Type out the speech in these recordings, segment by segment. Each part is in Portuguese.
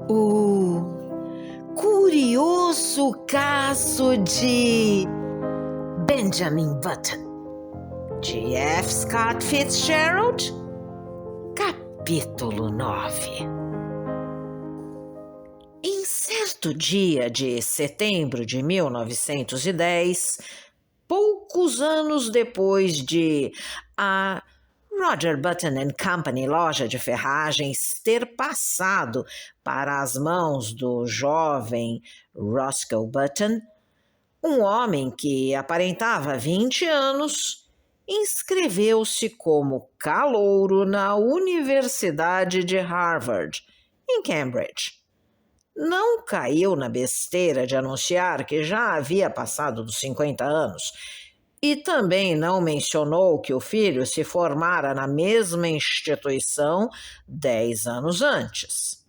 O curioso caso de Benjamin Button, de F. Scott Fitzgerald, capítulo 9. Em certo dia de setembro de 1910, poucos anos depois de a Roger Button and Company, loja de ferragens, ter passado para as mãos do jovem Roscoe Button, um homem que aparentava 20 anos, inscreveu-se como calouro na Universidade de Harvard, em Cambridge. Não caiu na besteira de anunciar que já havia passado dos 50 anos e também não mencionou que o filho se formara na mesma instituição 10 anos antes.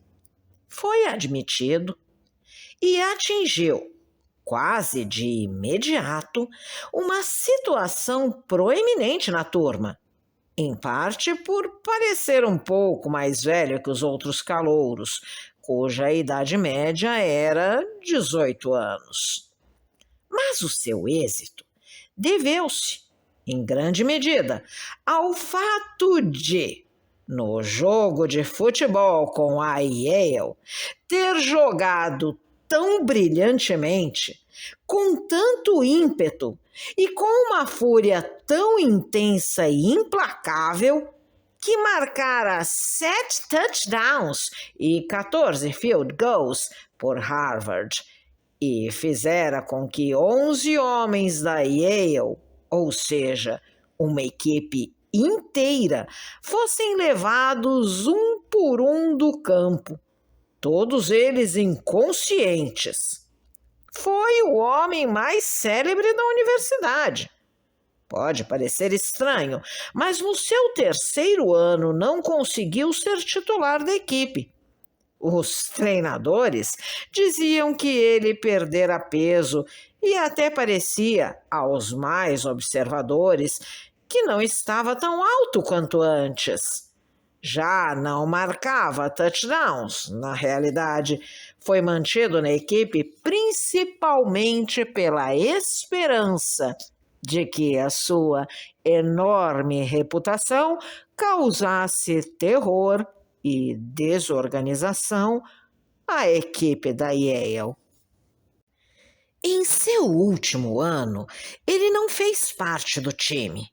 Foi admitido e atingiu, quase de imediato, uma situação proeminente na turma, em parte por parecer um pouco mais velho que os outros calouros, cuja idade média era 18 anos. Mas o seu êxito deveu-se, em grande medida, ao fato de, no jogo de futebol com a Yale, ter jogado tão brilhantemente, com tanto ímpeto e com uma fúria tão intensa e implacável, que marcara 7 touchdowns e 14 field goals por Harvard e fizera com que 11 homens da Yale, ou seja, uma equipe inteira, fossem levados um por um do campo, todos eles inconscientes. Foi o homem mais célebre da universidade. Pode parecer estranho, mas no seu terceiro ano não conseguiu ser titular da equipe. Os treinadores diziam que ele perdera peso e até parecia, aos mais observadores, que não estava tão alto quanto antes. Já não marcava touchdowns, na realidade, foi mantido na equipe principalmente pela esperança de que a sua enorme reputação causasse terror e desorganização à equipe da Yale. Em seu último ano, ele não fez parte do time.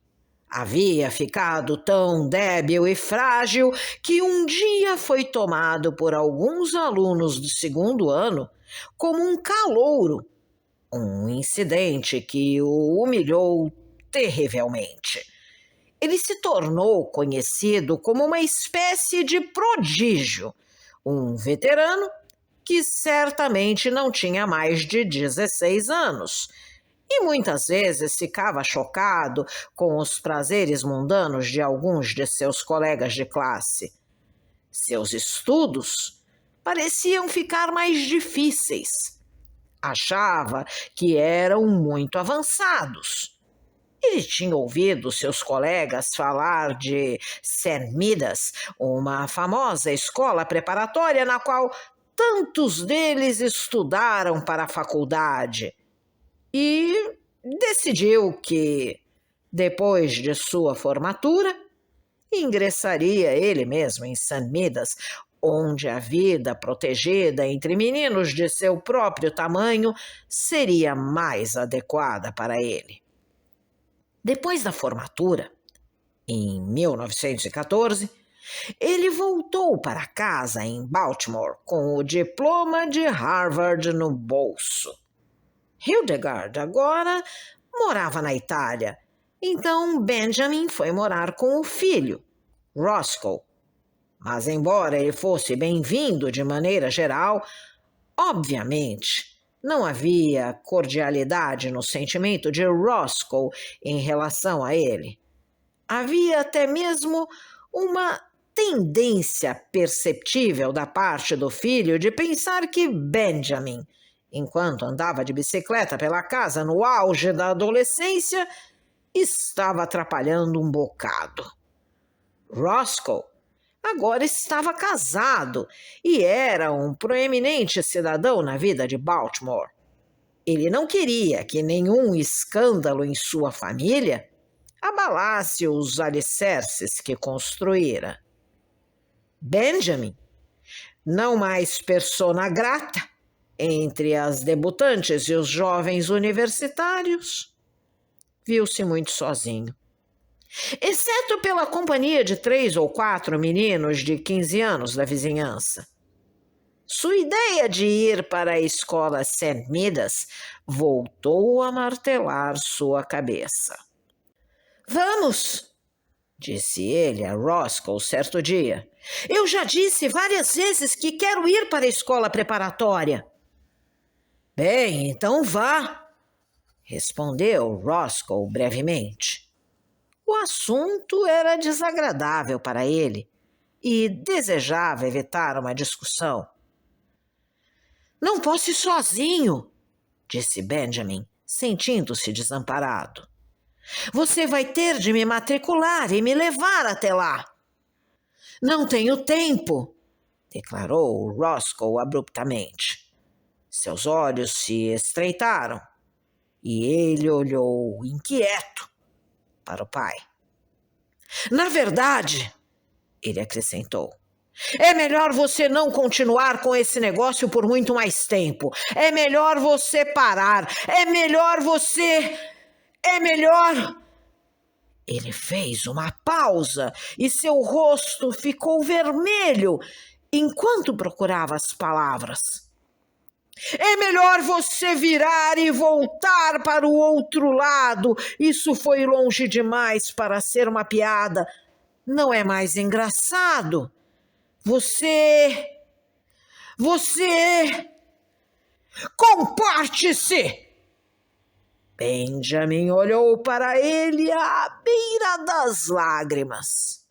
Havia ficado tão débil e frágil que um dia foi tomado por alguns alunos do segundo ano como um calouro, um incidente que o humilhou terrivelmente. Ele se tornou conhecido como uma espécie de prodígio, um veterano que certamente não tinha mais de 16 anos e muitas vezes ficava chocado com os prazeres mundanos de alguns de seus colegas de classe. Seus estudos pareciam ficar mais difíceis. Achava que eram muito avançados. Ele tinha ouvido seus colegas falar de St. Midas, uma famosa escola preparatória na qual tantos deles estudaram para a faculdade, e decidiu que, depois de sua formatura, ingressaria ele mesmo em St. Midas, onde a vida protegida entre meninos de seu próprio tamanho seria mais adequada para ele. Depois da formatura, em 1914, ele voltou para casa em Baltimore com o diploma de Harvard no bolso. Hildegard agora morava na Itália, então Benjamin foi morar com o filho, Roscoe. Mas embora ele fosse bem-vindo de maneira geral, obviamente não havia cordialidade no sentimento de Roscoe em relação a ele. Havia até mesmo uma tendência perceptível da parte do filho de pensar que Benjamin, enquanto andava de bicicleta pela casa no auge da adolescência, estava atrapalhando um bocado. Roscoe agora estava casado e era um proeminente cidadão na vida de Baltimore. Ele não queria que nenhum escândalo em sua família abalasse os alicerces que construíra. Benjamin, não mais persona grata entre as debutantes e os jovens universitários, viu-se muito sozinho. Exceto pela companhia de 3 ou 4 meninos de 15 anos da vizinhança. Sua ideia de ir para a escola St. Midas voltou a martelar sua cabeça. Vamos, disse ele a Roscoe certo dia. Eu já disse várias vezes que quero ir para a escola preparatória. Bem, então vá, respondeu Roscoe brevemente. O assunto era desagradável para ele e desejava evitar uma discussão. Não posso ir sozinho, disse Benjamin, sentindo-se desamparado. Você vai ter de me matricular e me levar até lá. Não tenho tempo, declarou Roscoe abruptamente. Seus olhos se estreitaram e ele olhou inquieto para o pai. Na verdade, ele acrescentou, é melhor você não continuar com esse negócio por muito mais tempo. É melhor você parar. É melhor. Ele fez uma pausa e seu rosto ficou vermelho enquanto procurava as palavras. É melhor você virar e voltar para o outro lado. Isso foi longe demais para ser uma piada. Não é mais engraçado. Você... Comporte-se! Benjamin olhou para ele à beira das lágrimas.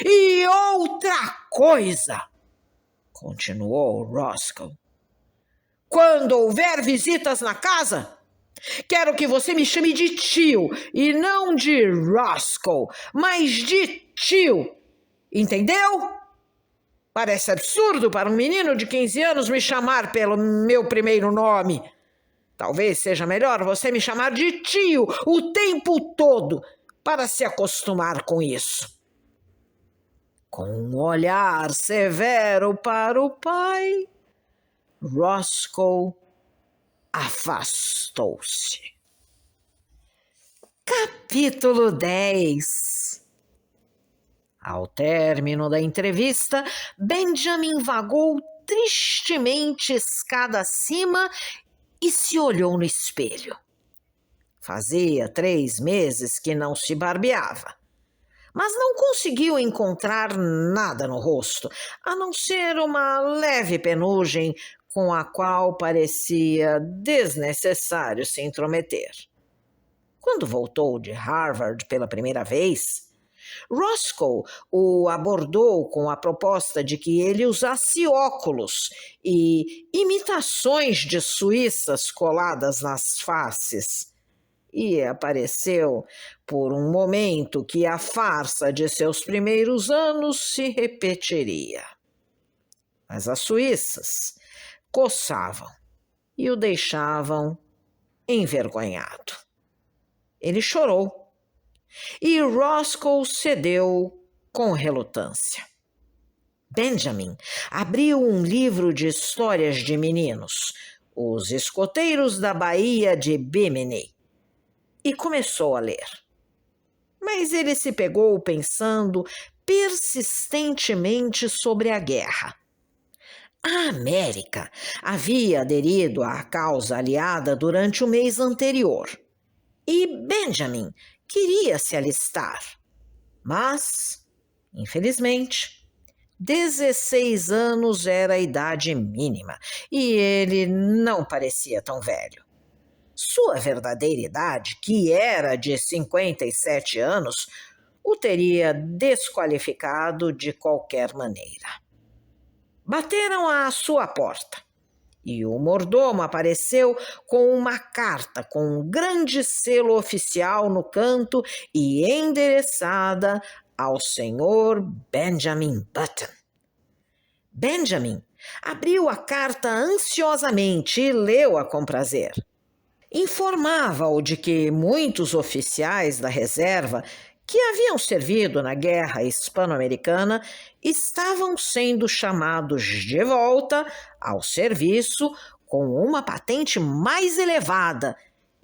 E outra coisa, continuou Roscoe. Quando houver visitas na casa, quero que você me chame de tio, e não de Roscoe, mas de tio. Entendeu? Parece absurdo para um menino de 15 anos me chamar pelo meu primeiro nome. Talvez seja melhor você me chamar de tio o tempo todo, para se acostumar com isso. Com um olhar severo para o pai, Roscoe afastou-se. Capítulo 10. Ao término da entrevista, Benjamin vagou tristemente escada acima e se olhou no espelho. Fazia 3 meses que não se barbeava, mas não conseguiu encontrar nada no rosto, a não ser uma leve penugem com a qual parecia desnecessário se intrometer. Quando voltou de Harvard pela primeira vez, Roscoe o abordou com a proposta de que ele usasse óculos e imitações de suíças coladas nas faces. E apareceu por um momento que a farsa de seus primeiros anos se repetiria. Mas as suíças coçavam e o deixavam envergonhado. Ele chorou. E Roscoe cedeu com relutância. Benjamin abriu um livro de histórias de meninos, Os Escoteiros da Baía de Bimini, e começou a ler. Mas ele se pegou pensando persistentemente sobre a guerra. A América havia aderido à causa aliada durante o mês anterior, e Benjamin queria se alistar, mas, infelizmente, 16 anos era a idade mínima e ele não parecia tão velho. Sua verdadeira idade, que era de 57 anos, o teria desqualificado de qualquer maneira. Bateram à sua porta. E o mordomo apareceu com uma carta com um grande selo oficial no canto e endereçada ao senhor Benjamin Button. Benjamin abriu a carta ansiosamente e leu-a com prazer. Informava-o de que muitos oficiais da reserva que haviam servido na Guerra Hispano-Americana estavam sendo chamados de volta ao serviço com uma patente mais elevada,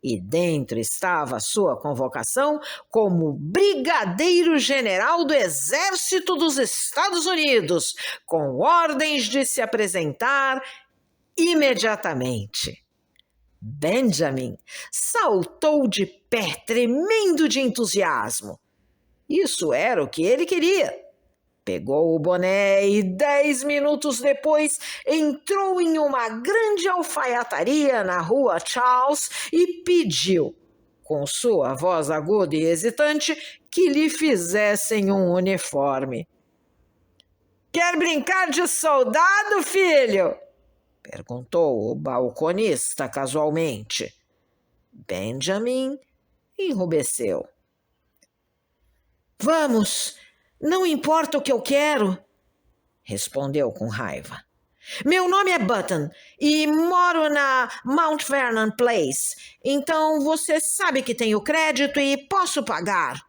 e dentro estava a sua convocação como Brigadeiro-General do Exército dos Estados Unidos, com ordens de se apresentar imediatamente. Benjamin saltou de pé, tremendo de entusiasmo. Isso era o que ele queria. Pegou o boné e 10 minutos depois entrou em uma grande alfaiataria na rua Charles e pediu, com sua voz aguda e hesitante, que lhe fizessem um uniforme. "Quer brincar de soldado, filho?" perguntou o balconista casualmente. Benjamin enrubesceu. "Vamos, não importa o que eu quero", respondeu com raiva. "Meu nome é Button e moro na Mount Vernon Place, então você sabe que tenho crédito e posso pagar."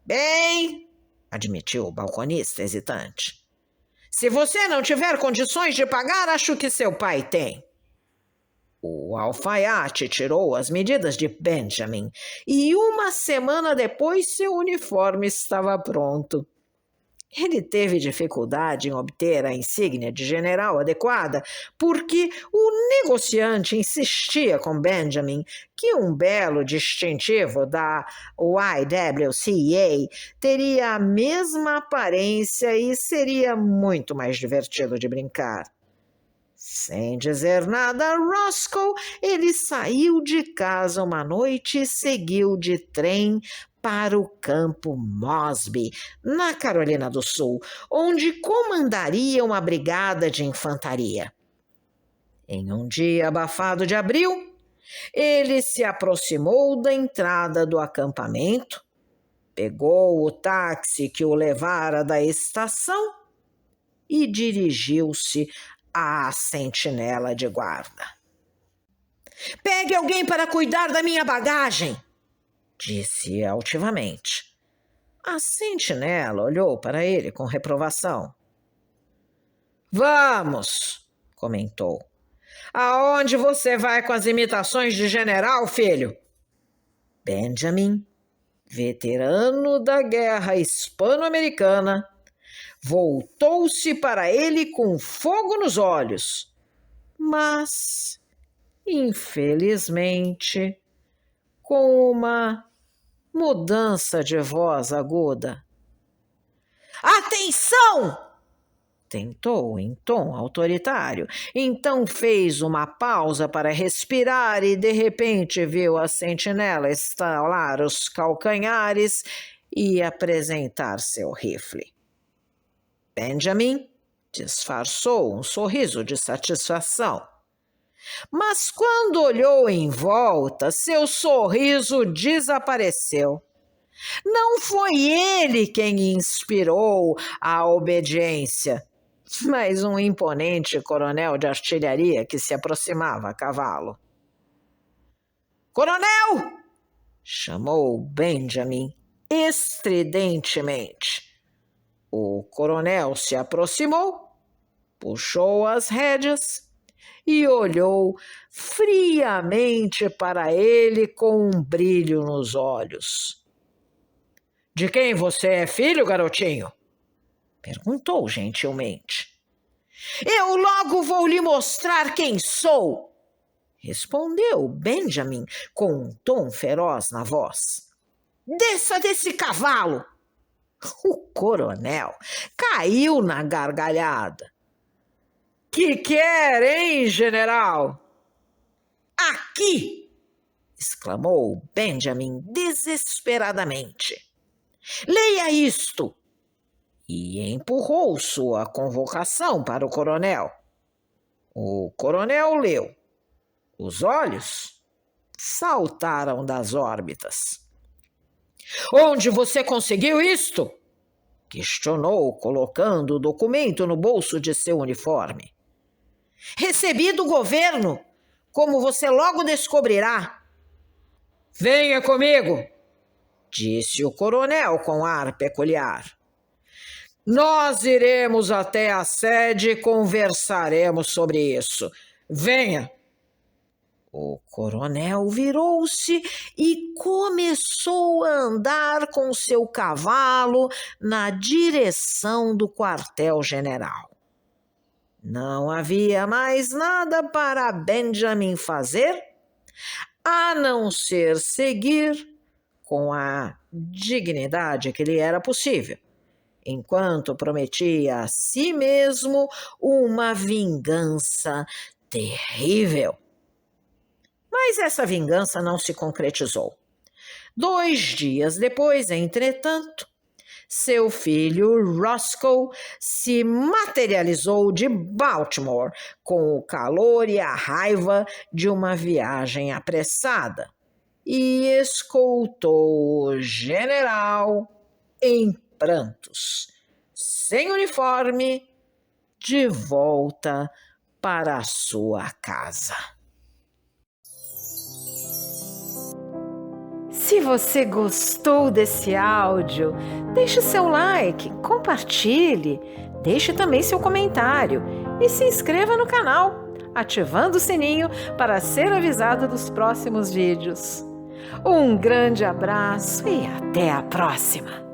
"Bem", admitiu o balconista hesitante, "se você não tiver condições de pagar, acho que seu pai tem." O alfaiate tirou as medidas de Benjamin e 1 semana depois seu uniforme estava pronto. Ele teve dificuldade em obter a insígnia de general adequada porque o negociante insistia com Benjamin que um belo distintivo da YWCA teria a mesma aparência e seria muito mais divertido de brincar. Sem dizer nada a Roscoe, ele saiu de casa uma noite e seguiu de trem para o campo Mosby, na Carolina do Sul, onde comandaria uma brigada de infantaria. Em um dia abafado de abril, ele se aproximou da entrada do acampamento, pegou o táxi que o levara da estação e dirigiu-se à sentinela de guarda. "Pegue alguém para cuidar da minha bagagem", disse altivamente. A sentinela olhou para ele com reprovação. "Vamos", comentou. "Aonde você vai com as imitações de general, filho?" Benjamin, veterano da Guerra Hispano-Americana, voltou-se para ele com fogo nos olhos, mas, infelizmente, com uma mudança de voz aguda. "Atenção!" tentou em tom autoritário. Então fez uma pausa para respirar e de repente viu a sentinela estalar os calcanhares e apresentar seu rifle. Benjamin disfarçou um sorriso de satisfação. Mas quando olhou em volta, seu sorriso desapareceu. Não foi ele quem inspirou a obediência, mas um imponente coronel de artilharia que se aproximava a cavalo. "Coronel!" chamou Benjamin estridentemente. O coronel se aproximou, puxou as rédeas e olhou friamente para ele com um brilho nos olhos. "De quem você é filho, garotinho?" perguntou gentilmente. "Eu logo vou lhe mostrar quem sou", respondeu Benjamin com um tom feroz na voz. "Desça desse cavalo!" O coronel caiu na gargalhada. Que quer, hein, general?" "Aqui!" exclamou Benjamin desesperadamente. "Leia isto!" E empurrou sua convocação para o coronel. O coronel leu. Os olhos saltaram das órbitas. "Onde você conseguiu isto?" questionou, colocando o documento no bolso de seu uniforme. Recebi do governo, como você logo descobrirá. Venha comigo, disse o coronel com ar peculiar. Nós iremos até a sede e conversaremos sobre isso. Venha. O coronel virou-se e começou a andar com seu cavalo na direção do quartel-general. Não havia mais nada para Benjamin fazer, a não ser seguir com a dignidade que lhe era possível, enquanto prometia a si mesmo uma vingança terrível. Mas essa vingança não se concretizou. 2 dias depois, entretanto, seu filho Roscoe se materializou de Baltimore com o calor e a raiva de uma viagem apressada e escoltou o general em prantos, sem uniforme, de volta para a sua casa. Se você gostou desse áudio, deixe seu like, compartilhe, deixe também seu comentário e se inscreva no canal, ativando o sininho para ser avisado dos próximos vídeos. Um grande abraço e até a próxima!